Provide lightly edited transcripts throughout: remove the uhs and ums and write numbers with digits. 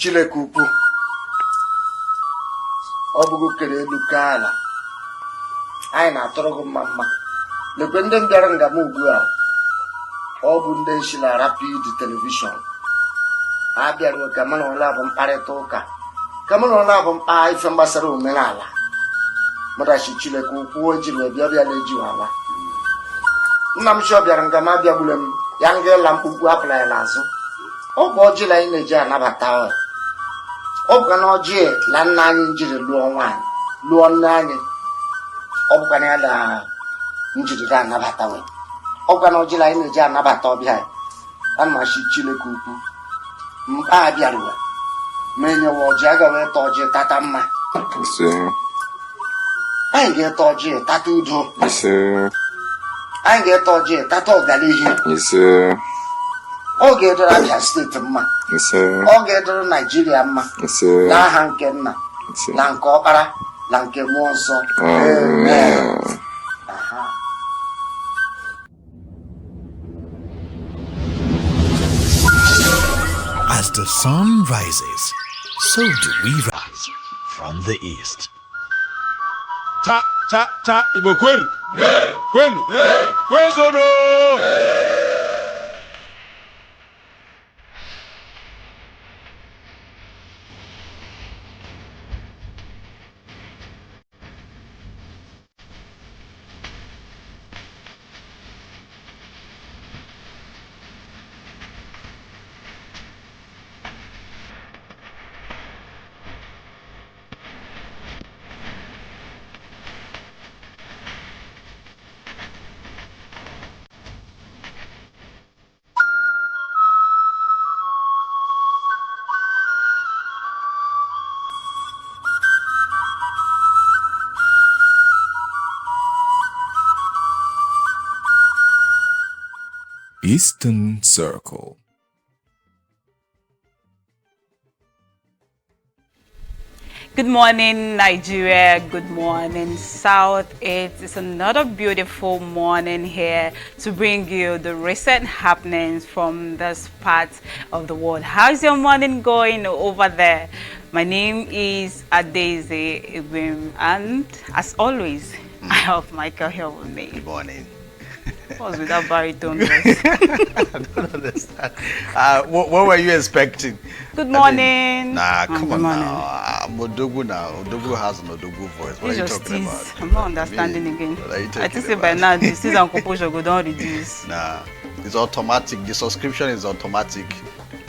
Chilekupu. Obugu kere lukala. I na torogo mama. The Brendan Garangamu girl. Obunde Shila Rapid Television. Abia will come on love on Paretoka. Come on love on I from Basaru Melala. Madashi Chilekupu, Jilu, Yabia Lejuala. I'm sure Biarangamabia Bulem, young girl Lampu Apply Lazo. Oh, Bojila in the Janaba Tower. Oh, Ganoje, Lanani Jiri Luan, Luan Nani. Oh, Canada Njira Nabatawe. Oh, Ganojila in the Janaba behind. And my Chile Kupu. Mbabiarua. Many of Jagawe Toji Tatama. Sir. I get Toji Tatudo. Sir. I get Toji Tato Galihi. Yes, sir. Oh, get to Raja State Ma. Yes, sir. Oh, get to Nigeria Ma. Yes, sir. La Hankenna. Lankopara. Lanke Monso. Amen. As the sun rises, so do we rise from the east. Ta ta ta Igbo kwenu kwenu kwezoro. Eastern Circle. Good morning, Nigeria. Good morning, South. It is another beautiful morning here to bring you the recent happenings from this part of the world. How's your morning going over there? My name is Adeze Ibim, and as always, I have Michael here with me. Good morning. What was with that baritone voice? I don't understand. What were you expecting? Good morning. Come on now. I'm Odogwu now. Odogwu has an Odogwu voice. What are you talking about? I'm not understanding again. What are you talking I think say about? by now the season composure go down reduce. Nah, it's automatic. The subscription is automatic.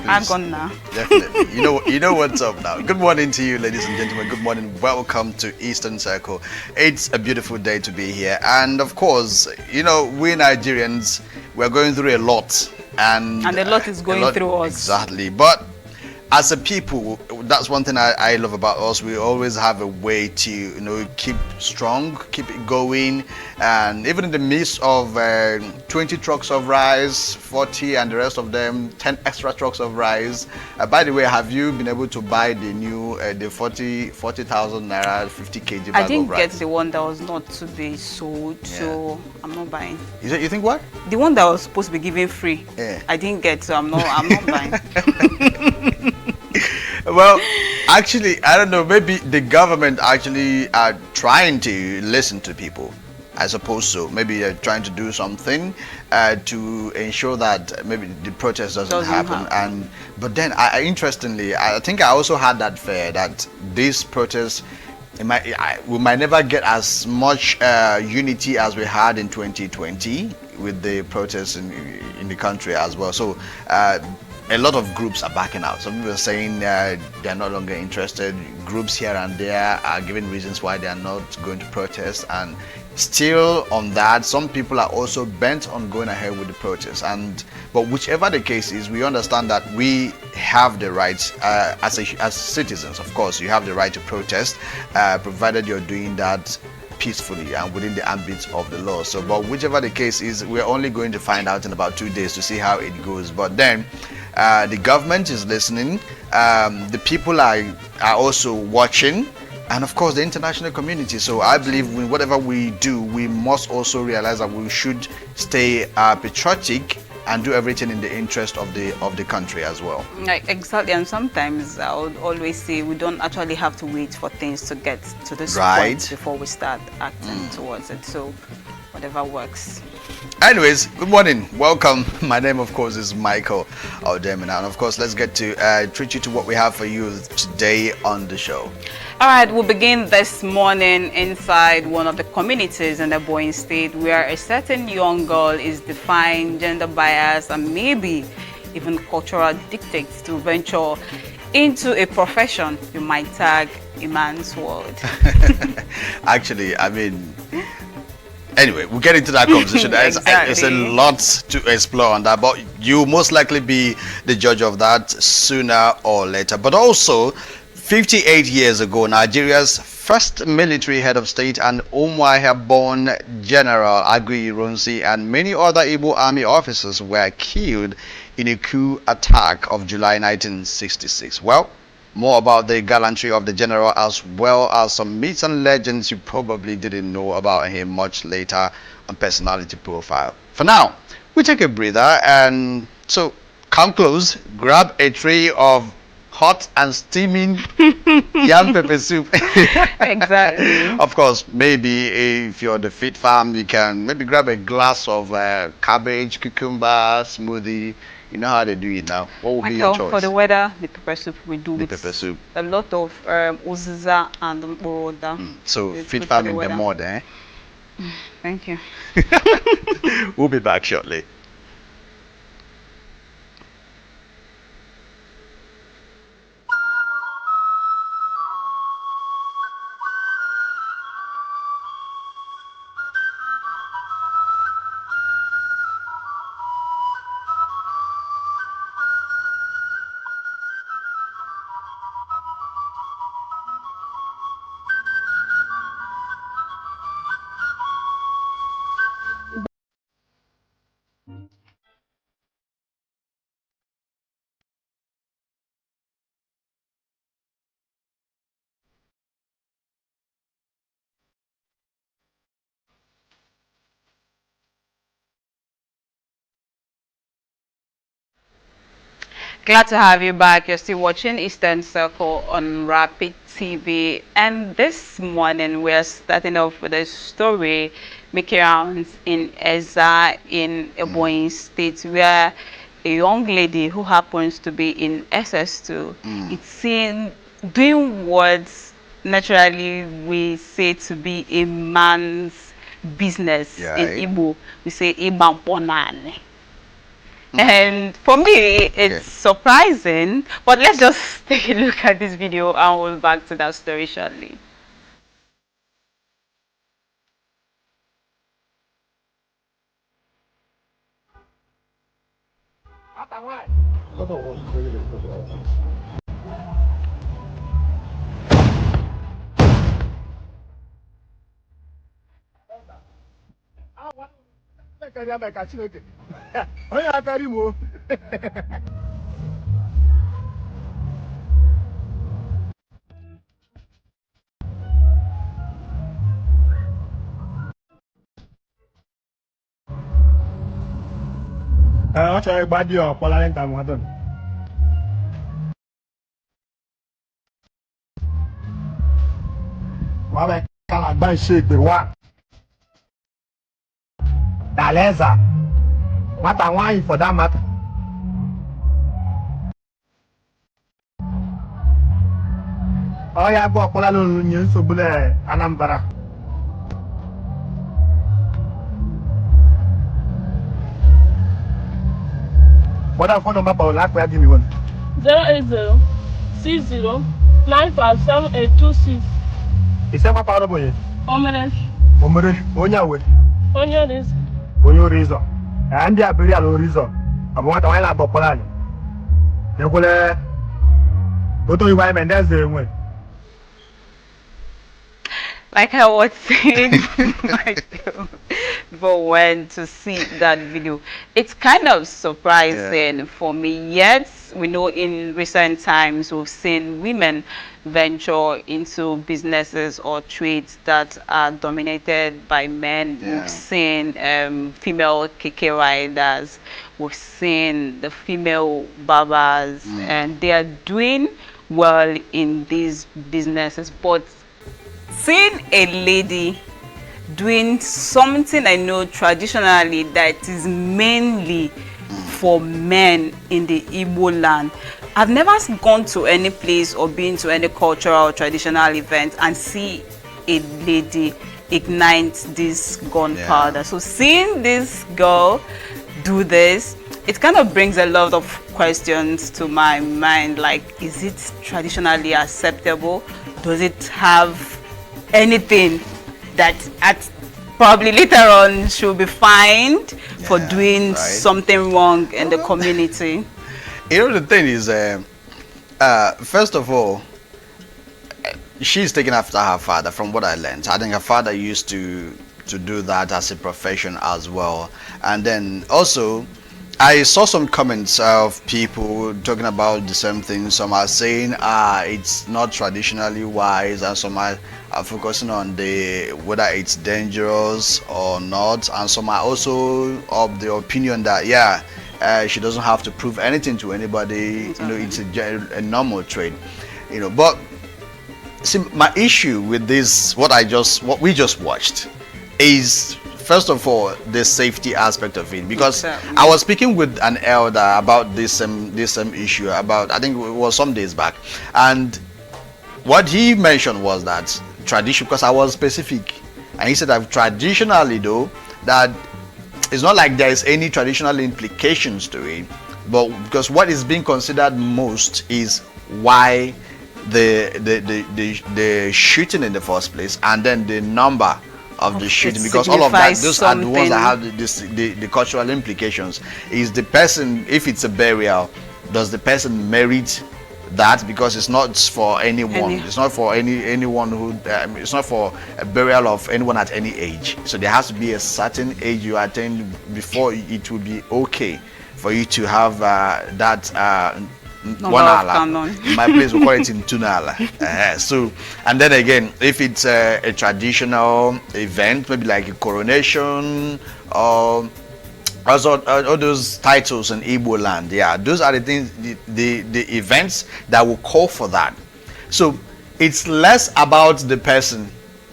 I'm gone now. Definitely. You know what's up now. Good morning to you, ladies and gentlemen. Good morning. Welcome to Eastern Circle. It's a beautiful day to be here. And of course, we Nigerians, we're going through a lot. And a lot is going through us. Exactly. But as a people, that's one thing I love about us. We always have a way to, keep strong, keep it going. And even in the midst of 20 trucks of rice, 40 and the rest of them, 10 extra trucks of rice. By the way, have you been able to buy the new, the 40,000 naira, 50 kg bag of rice? I didn't get the one that was not to be sold, so I'm not buying. You think what? The one that was supposed to be given free. Yeah. I didn't get, so I'm not buying. Well, actually, I don't know, maybe the government actually are trying to listen to people. I suppose so. Maybe they're trying to do something to ensure that maybe the protest doesn't happen. But then, interestingly, I think I also had that fear that this protest, we might never get as much unity as we had in 2020 with the protests in the country as well. So a lot of groups are backing out. Some people are saying they're no longer interested. Groups here and there are giving reasons why they are not going to protest. And still on that, some people are also bent on going ahead with the protest. But whichever the case is, we understand that we have the right, as citizens, of course, you have the right to protest, provided you're doing that peacefully and within the ambit of the law. So, but whichever the case is, we're only going to find out in about 2 days to see how it goes. But then, the government is listening, the people are also watching, and of course the international community. So I believe whatever we do, we must also realize that we should stay patriotic and do everything in the interest of the country as well. Like, exactly, and sometimes I would always say we don't actually have to wait for things to get to this point before we start acting towards it. So whatever works. Anyways, good morning, welcome. My name, of course, is Michael Aldemina, and of course, let's get to treat you to what we have for you today on the show. All right, we'll begin this morning inside one of the communities in the Boeing state where a certain young girl is defying gender bias and maybe even cultural dictates to venture into a profession you might tag a man's world. Actually, I mean, anyway, we'll get into that conversation. Exactly. It's a lot to explore on that, but you'll most likely be the judge of that sooner or later. But also, 58 years ago, Nigeria's first military head of state and Umuahia-born General Aguiyi Ironsi and many other Igbo army officers were killed in a coup attack of July 1966. Well, more about the gallantry of the general as well as some myths and legends you probably didn't know about him much later on Personality Profile. For now, we take a breather, and so come close, grab a tray of hot and steaming yam pepper soup. Exactly. Of course, maybe if you're the fit farm, you can maybe grab a glass of cabbage, cucumber, smoothie. You know how they do it now. What would be your choice? For the weather, the pepper soup we do The with pepper soup. a lot of uziza and moroda. So It's fit good farm for in the weather. mud, eh? Thank you. We'll be back shortly. Glad to have you back. You're still watching Eastern Circle on Rapid TV. And this morning, we're starting off with a story making rounds in Eza in Ebonyi State, where a young lady who happens to be in SS2 is seen doing what naturally we say to be a man's business. In Igbo, we say Ibamponane. And for me, it's surprising, but let's just take a look at this video and we'll back to that story shortly. What's everybody or Poland and Wadon? Why can I buy shake the one? Daleza. What I want for that matter? Oh, yeah, go Poland Union so bule Anambra. What I found on my power, like, give me one. 080 60 957826. Is that my power boy? Omenes. Onya way. Onye this. Onyo reason. And they are very low reason. I want to wind up Poland. You will go to your and that's the way. Like I was saying, but when to see that video, it's kind of surprising for me. Yet because we know in recent times we've seen women venture into businesses or trades that are dominated by men. Yeah. We've seen female keke riders, we've seen the female barbers, and they are doing well in these businesses. But seeing a lady doing something I know traditionally that is mainly for men in the Igbo land. I've never gone to any place or been to any cultural or traditional event and see a lady ignite this gunpowder. Yeah. So seeing this girl do this, it kind of brings a lot of questions to my mind, like, is it traditionally acceptable? Does it have anything that probably later on she'll be fined for doing something wrong in the community? You know, the thing is, first of all, she's taken after her father, from what I learned. I think her father used to do that as a profession as well. And then also, I saw some comments of people talking about the same thing. Some are saying it's not traditionally wise, and some are focusing on whether it's dangerous or not, and some are also of the opinion that she doesn't have to prove anything to anybody. Exactly. You know, it's a normal trade. You know, but see, my issue with this, what we just watched, is first of all the safety aspect of it, because I was speaking with an elder about this issue about, I think it was some days back, and what he mentioned was that tradition, because I was specific, and he said that traditionally though, that it's not like there is any traditional implications to it, but because what is being considered most is why the shooting in the first place, and then the number of the shooting, because all of that, those are the ones that have the cultural implications. Is the person, if it's a burial, does the person merit that? Because it's not for anyone. It's not for anyone who. It's not for a burial of anyone at any age. So there has to be a certain age you attain before it will be okay for you to have that. One ala. In my place we call it in tunala. So, and then again, if it's a traditional event, maybe like a coronation or also all those titles in Igbo land, those are the things, the events that will call for that. So it's less about the person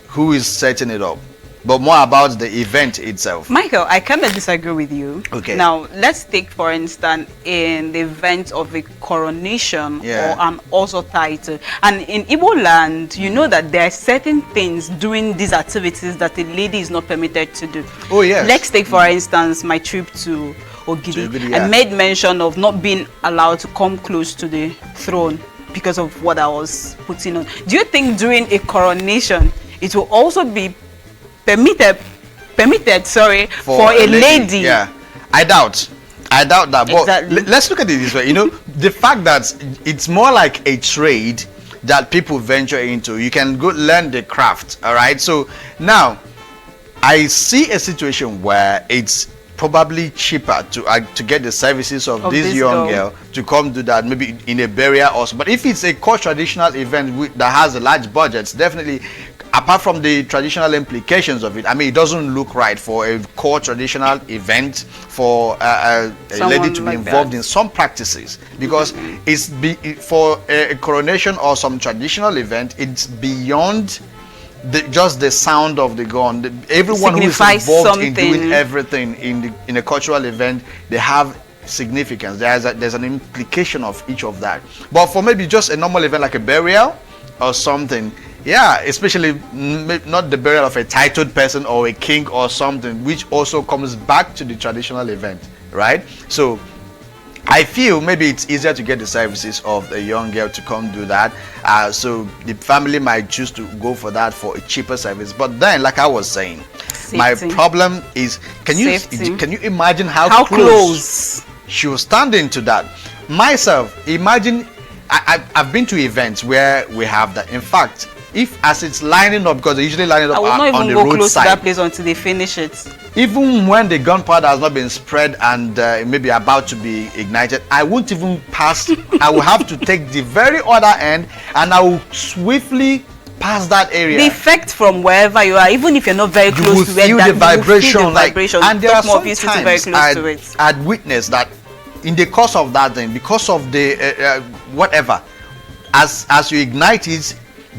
who is setting it up, but more about the event itself. Michael, I kind of disagree with you. Okay. Now, let's take, for instance, in the event of a coronation or an also title. And in Igbo land, you know that there are certain things during these activities that a lady is not permitted to do. Oh, yes. Let's take, for instance, my trip to Aguiyi. I made mention of not being allowed to come close to the throne because of what I was putting on. Do you think during a coronation, it will also be permitted for a lady? Yeah, I doubt that. But exactly. Let's look at it this way. You know, the fact that it's more like a trade that people venture into. You can go learn the craft. All right. So now I see a situation where it's probably cheaper to get the services of this young girl to come do that, maybe in a burial also. But if it's a core traditional event that has a large budget, definitely, apart from the traditional implications of it, I mean, it doesn't look right for a core traditional event for a lady to be involved in some practices, because it's for a coronation or some traditional event, it's beyond just the sound of the gun. Everyone who is involved in doing everything in a cultural event, they have significance. There's an implication of each of that. But for maybe just a normal event like a burial or something, especially not the burial of a titled person or a king or something, which also comes back to the traditional event, right? So I feel maybe it's easier to get the services of a young girl to come do that. So the family might choose to go for that for a cheaper service. But then, like I was saying, my problem is, can you imagine how close she was standing to that? Myself, imagine, I've been to events where we have that. In fact, if as it's lining up, because they usually line it up I will not on even the go close to roadside. that place until they finish it. Even when the gunpowder has not been spread and maybe about to be ignited, I won't even pass. I will have to take the very other end, and I will swiftly pass that area. The effect from wherever you are, even if you're not very You close will to where feel that, the you will vibration, feel the vibration. and there are Talk more of you sitting very sometimes close to it. I'd witnessed that in the course of that thing, because of the whatever, as you ignite it,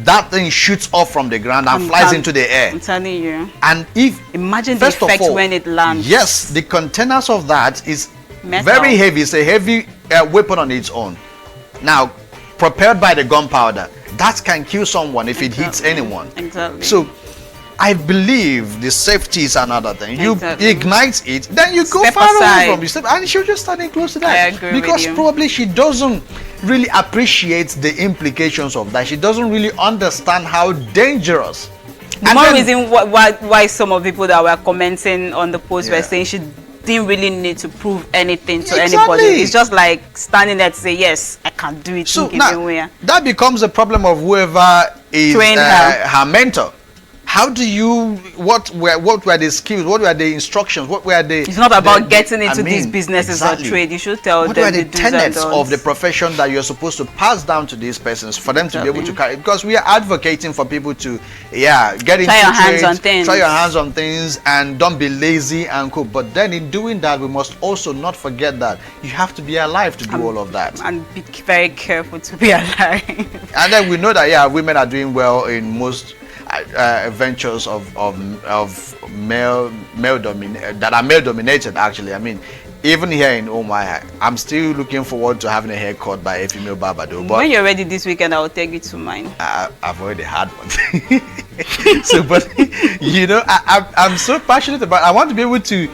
that thing shoots off from the ground and flies into the air. I'm telling you. And if Imagine the first of effect all, when it lands. yes, the containers of that is Metal. very heavy. It's a heavy weapon on its own. Now, prepared by the gunpowder, that can kill someone if it hits anyone. Exactly. So, I believe the safety is another thing. You Exactly. ignite it, then you go Step far aside. away from the and she'll just standing close to that. I agree with because you. probably she doesn't really appreciate the implications of that. She doesn't really understand how dangerous. The And more then- reason why some of the people that were commenting on the post Yeah. were saying she didn't really need to prove anything to Exactly. anybody. It's just like standing there to say, yes, I can do it. So in now, given way. that becomes a problem of whoever is Train her. mentor. How do you, what were the skills, what were the instructions, what were the... It's not about getting I into these mean, businesses exactly. or trade. You should tell What them were the do's and tenets of the don'ts. profession that you're supposed to pass down to these persons for them to be able to Exactly. carry? Because we are advocating for people to, get into Try your hands trades, on things. try your hands on things, and don't be lazy and cool. But then in doing that, we must also not forget that you have to be alive to do all of that. And be very careful to be alive. And then we know that women are doing well in most ventures of male that are male dominated. Actually, I mean, even here in Omai, I'm still looking forward to having a haircut by a female barber though. But When you're ready this weekend, I'll take you to mine. I've already had one. So, but I'm so passionate about. I want to be able to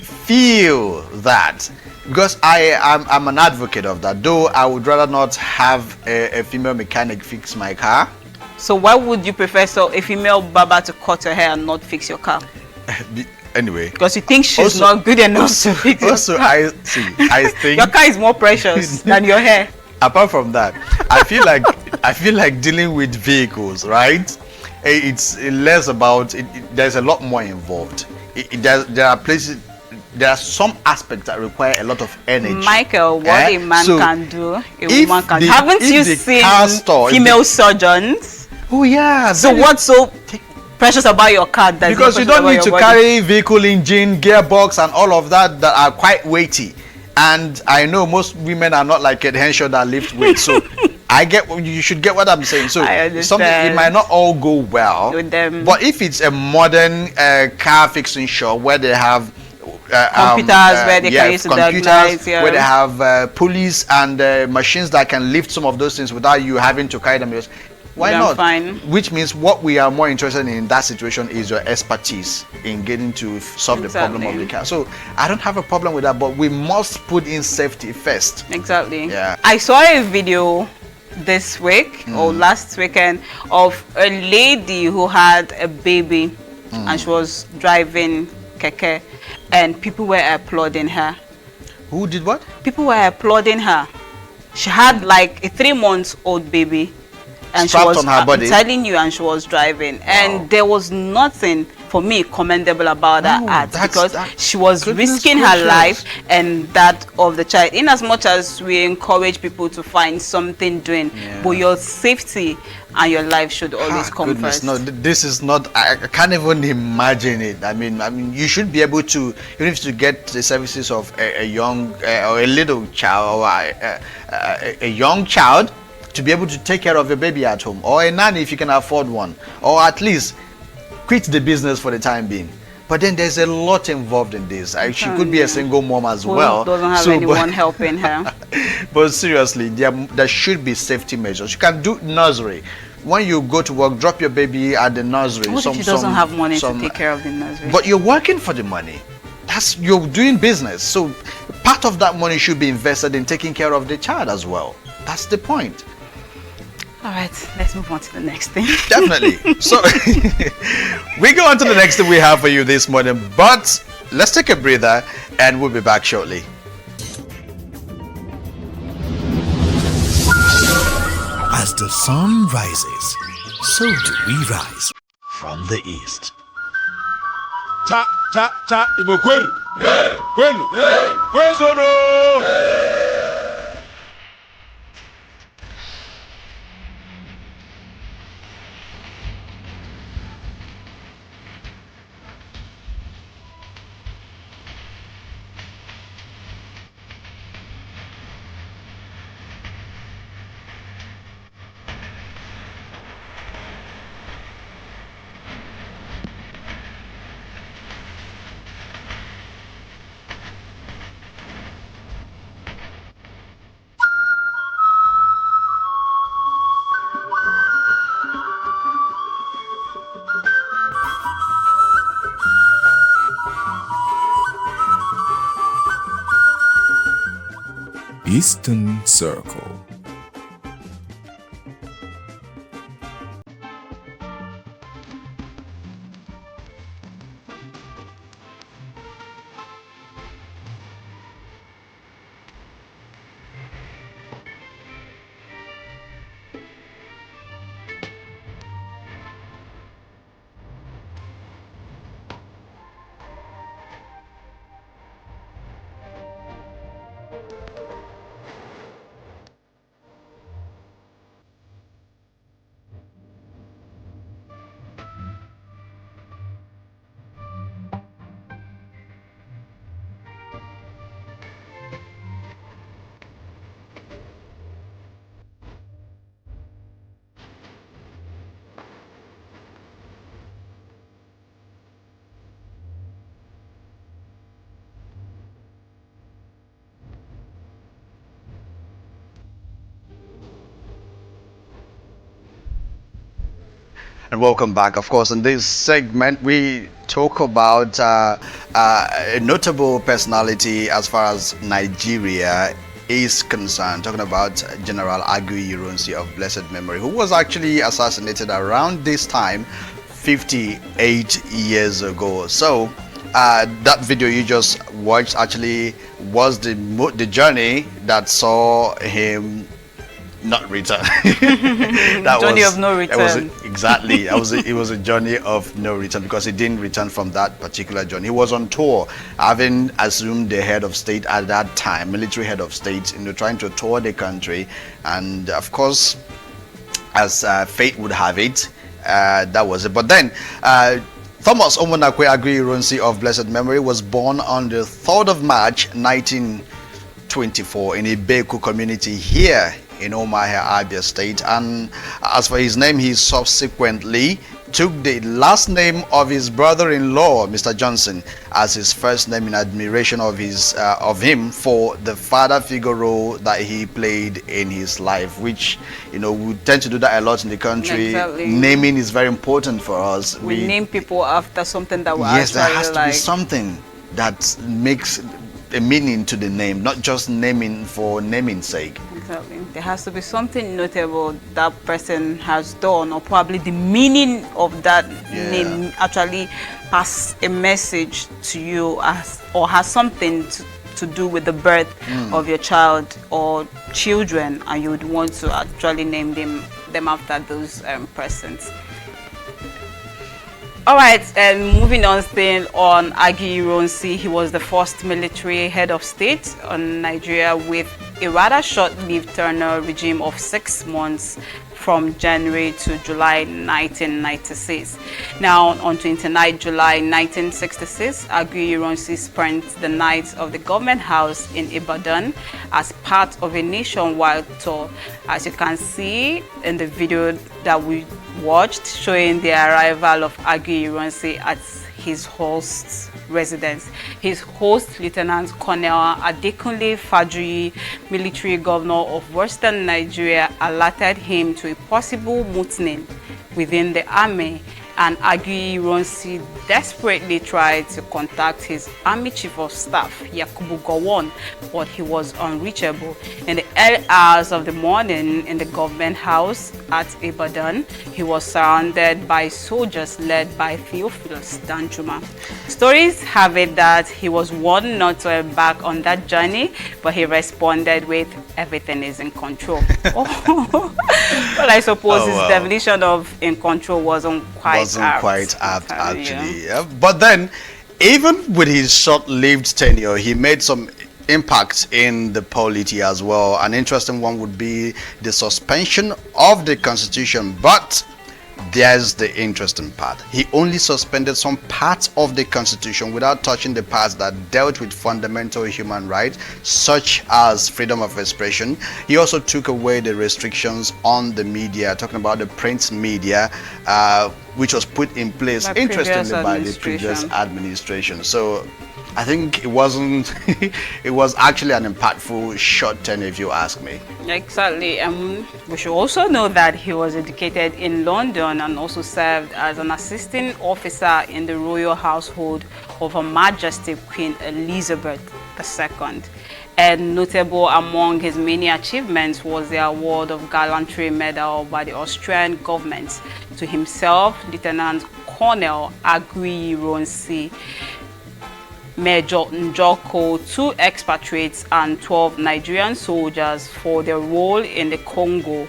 feel that. Because I'm an advocate of that, though I would rather not have a female mechanic fix my car. So why would you prefer a female barber to cut your hair and not fix your car? Anyway, Because you think she's Also- not good enough to fix your also car. I think Your car is more precious than your hair. apart from that, I feel like dealing with vehicles, right? It's less about it. There's a lot more involved. There are places. There are some aspects that require a lot of energy. Michael, what a man So, can do, a if woman can do. the- Haven't if you the seen car store- if female surgeons? Oh yeah. So what's so precious about your car? That's Because you not don't precious need to about your body? carry vehicle engine, gearbox, and all of that are quite weighty. And I know most women are not like Ed Henshaw that lift weight. So you should get what I'm saying. So I something, it understand. might not all go well. With them. But if it's a modern car fixing shop where they have Computers where they can use to diagnose, yeah. where they have pulleys and machines that can lift some of those things without you having to carry them. Why Then not? fine. Which means what we are more interested in that situation is your expertise in getting to solve the problem of the car. So I don't have a problem with that, but we must put in safety first. Exactly. Yeah. I saw a video this week or last weekend of a lady who had a baby and she was driving keke and people were applauding her. Who did what? People were applauding her. She had like a 3-month-old baby and Strapped she was on her body? I'm telling you, and she was driving and there was nothing for me commendable about that No, act because that- she was goodness risking her gracious. life and that of the child. In as much as we encourage people to find something doing, but your safety and your life should always come Goodness, first. no, this is not. I can't even imagine it. I mean, you should be able to, even if to get the services of a young or a little child or a young child to be able to take care of a baby at home, or a nanny if you can afford one, or at least quit the business for the time being. But then there's a lot involved in this. She could be a single mom as Who well. doesn't have anyone helping her. But seriously, there should be safety measures. You can do nursery. When you go to work, drop your baby at the nursery. What if she doesn't have money to take care of the nursery? But you're working for the money. You're doing business. So part of that money should be invested in taking care of the child as well. That's the point. All right, let's move on to the next thing. Definitely. So we go on to the next thing we have for you this morning, but let's take a breather and we'll be back shortly. As the sun rises, so do we rise from the east. Cha cha cha Igbo kwenu. Kwenu. Kwezoro. Eastern Circle. And welcome back. Of course, in this segment, we talk about a notable personality as far as Nigeria is concerned. Talking about General Aguiyi Ironsi of blessed memory, who was actually assassinated around this time, 58 years ago. So, that video you just watched actually was the journey that saw him not return. That journey of no return. Exactly. It was a journey of no return because he didn't return from that particular journey. He was on tour, having assumed the head of state at that time, military head of state, trying to tour the country. And of course, as fate would have it, that was it. But then, Thomas Omonakwe Aguiyi Ironsi of blessed memory was born on the 3rd of March 1924 in Ibeku community here in Umuahia, Abia State. And as for his name, he subsequently took the last name of his brother-in-law, Mr. Johnson, as his first name in admiration of him for the father figure role that he played in his life, which we tend to do that a lot in the country. Exactly. Naming is very important for us. We name people after something that we yes, there actually has to like. be something that makes a meaning to the name, not just naming for naming's sake. Exactly. There has to be something notable that person has done, or probably the meaning of that name actually has a message to you, or has something to do with the birth of your child or children, and you would want to actually name them after those persons. All right, and moving on, staying on Aguiyi Ironsi, he was the first military head of state on Nigeria with a rather short-lived tenure regime of 6 months from January to July 1996. Now, on 29 July 1966, Aguiyi Ironsi spent the night of the government house in Ibadan as part of a nationwide tour. As you can see in the video that we watched, showing the arrival of Aguiyi Ironsi at his host's residence. His host, Lieutenant Colonel Adekunle Fajuyi, military governor of Western Nigeria, alerted him to a possible mutiny within the army, and Aguiyi Ironsi desperately tried to contact his army chief of staff, Yakubu Gowon, but he was unreachable. In the early hours of the morning in the government house, at Ibadan, he was surrounded by soldiers led by Theophilus Danjuma. Stories have it that he was warned not to embark on that journey, but he responded with, "Everything is in control." Well, I suppose his definition of "in control" wasn't quite apt, actually. Yeah. But then, even with his short-lived tenure, he made some impact in the polity as well. An interesting one would be the suspension of the constitution, but there's the interesting part. He only suspended some parts of the constitution without touching the parts that dealt with fundamental human rights, such as freedom of expression. He also took away the restrictions on the media, talking about the print media, which was put in place, interestingly, by the previous administration. So I think it wasn't it was actually an impactful short tenure, if you ask me. Exactly. We should also know that he was educated in London and also served as an assistant officer in the royal household of Her Majesty Queen Elizabeth II. And notable among his many achievements was the award of Gallantry Medal by the Austrian government to himself, Lieutenant Colonel Aguiyi Ironsi, Major Njoko, 2 expatriates and 12 Nigerian soldiers for their role in the Congo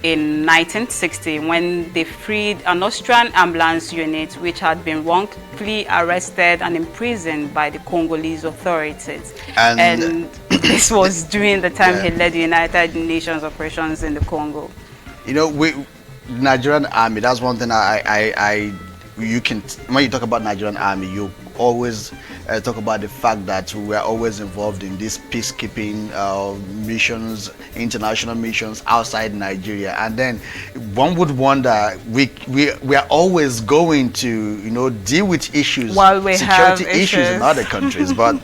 in 1960 when they freed an Austrian ambulance unit which had been wrongfully arrested and imprisoned by the Congolese authorities. And this was during the time he led the United Nations operations in the Congo. You know, Nigerian Army, that's one thing you can, when you talk about Nigerian Army, you always talk about the fact that we are always involved in these peacekeeping missions, international missions outside Nigeria, and then one would wonder, we are always going to, you know, deal with issues, security issues in other countries, but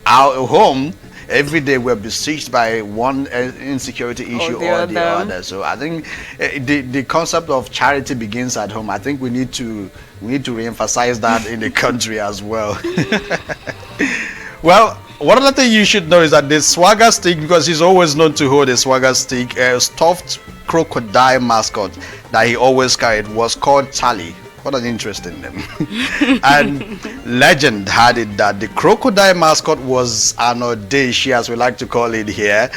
our home, every day we're besieged by one insecurity issue or the other. So I think the concept of charity begins at home. I think we need to re-emphasize that in the country as well. Well, one other thing you should know is that the swagger stick, because he's always known to hold a swagger stick, a stuffed crocodile mascot that he always carried, was called Charlie. What an interesting name. And legend had it that the crocodile mascot was an audacious, as we like to call it here,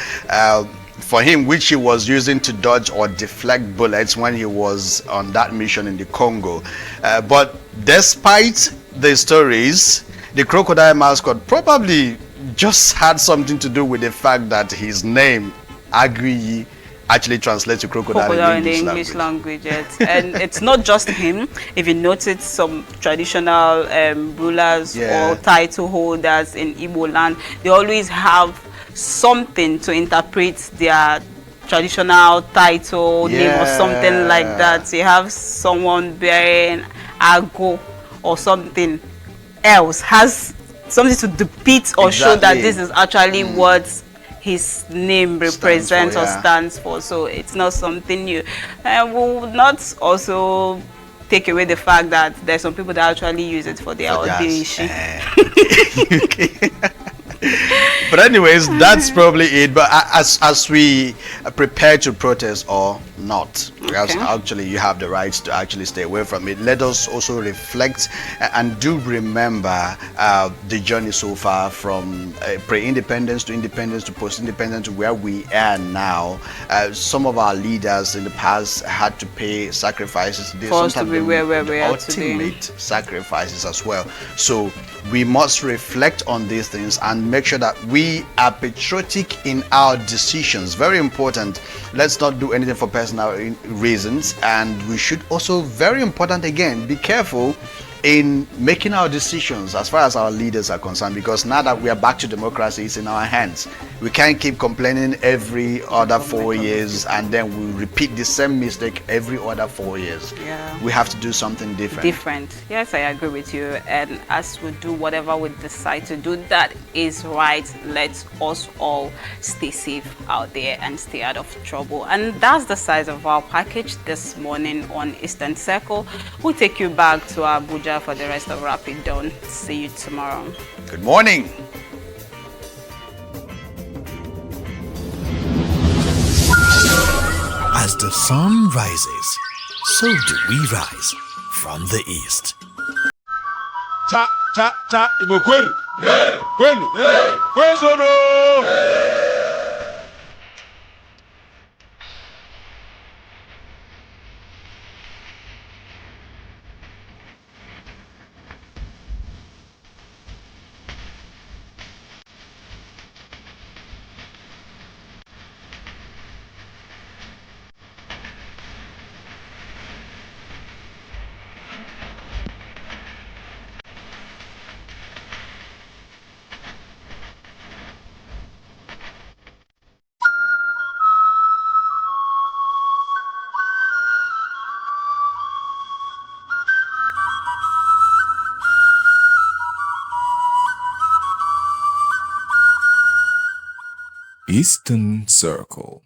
for him, which he was using to dodge or deflect bullets when he was on that mission in the Congo. But despite the stories, the crocodile mascot probably just had something to do with the fact that his name, Aguiyi, actually translates to crocodile in the English language. And it's not just him. If you notice, some traditional rulers or title holders in Igbo land, they always have something to interpret their traditional title, name or something like that. You have someone bearing Ago or something else, has something to depict or show that this is actually what his name represents or stands for. So it's not something new. And we will not also take away the fact that there's some people that actually use it for their audition. But anyways, that's probably it. But as we prepare to protest or not, because actually you have the right to actually stay away from it, let us also reflect and do remember the journey so far from pre-independence to independence to post-independence to where we are now. Some of our leaders in the past had to pay sacrifices. For us to be where we are today. Ultimate sacrifices as well. So we must reflect on these things and make sure that we are patriotic in our decisions. Very important. Let's not do anything for personal reasons, and we should also, very important again, be careful in making our decisions as far as our leaders are concerned, because now that we are back to democracy, it's in our hands. We can't keep complaining every other 4 years and then we repeat the same mistake every other 4 years. We have to do something different. Yes, I agree with you. And as we do whatever we decide to do that is right, let us all stay safe out there and stay out of trouble. And that's the size of our package this morning on Eastern Circle. We'll take you back to Abuja for the rest of Rapid Dawn. See you tomorrow. Good morning. As As the sun rises, so do we rise from the east. Cha cha cha Igbo kwenu. Kwenu. Kwenu. Eastern Circle.